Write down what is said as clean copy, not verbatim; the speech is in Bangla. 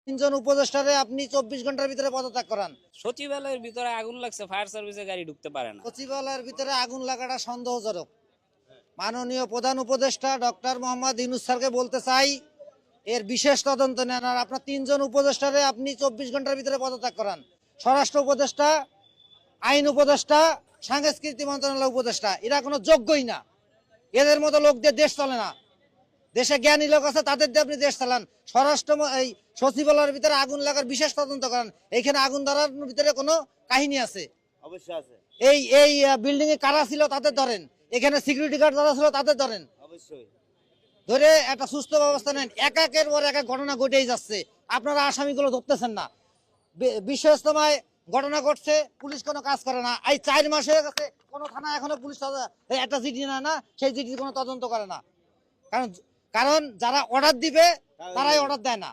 তিনজন উপদেষ্টারে আপনি 24 ঘন্টার ভিতরে পদত্যাগ করান। সচিবালয়ের ভিতরে আগুন লাগছে, ফায়ার সার্ভিসে গাড়ি ঢুকতে পারে না। সচিবালয়ের ভিতরে আগুন লাগাটা সন্দেহজনক। মাননীয় প্রধান উপদেষ্টা ডক্টর মোহাম্মদ ইউনূস স্যারকে বলতে চাই, এর বিশেষ তদন্ত নেন। আর আপনার তিনজন উপদেষ্টারে আপনি 24 ঘন্টার ভিতরে পদত্যাগ করান। স্বরাষ্ট্র উপদেষ্টা, আইন উপদেষ্টা, সাংস্কৃতিক মন্ত্রণালয় উপদেষ্টা, এরা কোনো যোগ্যই না। এদের মতো লোক দিয়ে দেশ চলে না। দেশে জ্ঞানী লোক আছে, তাদের দিয়ে আপনি দেশ চালান। এই সচিবালয়ের ভিতরে আগুন লাগার বিশেষ তদন্ত করেন। এইখানে আগুন ধরার ভিতরে কোনো কাহিনী আছে? অবশ্যই আছে। এই এই বিল্ডিং এ কারা ছিল তাদের ধরেন, এখানে সিকিউরিটি গার্ড যারা ছিল তাদের ধরেন। অবশ্যই ধরে একটা সুস্থ ব্যবস্থা নেন। এক একের পর এক ঘটনা ঘটেই যাচ্ছে, আপনারা আসামিগুলো ধরতেছেন না। বিশ্ব ইজতেমায় ঘটনা ঘটছে, পুলিশ কোনো কাজ করে না। এই 4 মাস হয়ে গেছে, কোনো থানা এখনো পুলিশ একটা চিঠি নেয় না, সেই চিঠির কোনো তদন্ত করে না। কারণ কারণ যারা অর্ডার দিবে তারাই অর্ডার দেয় না।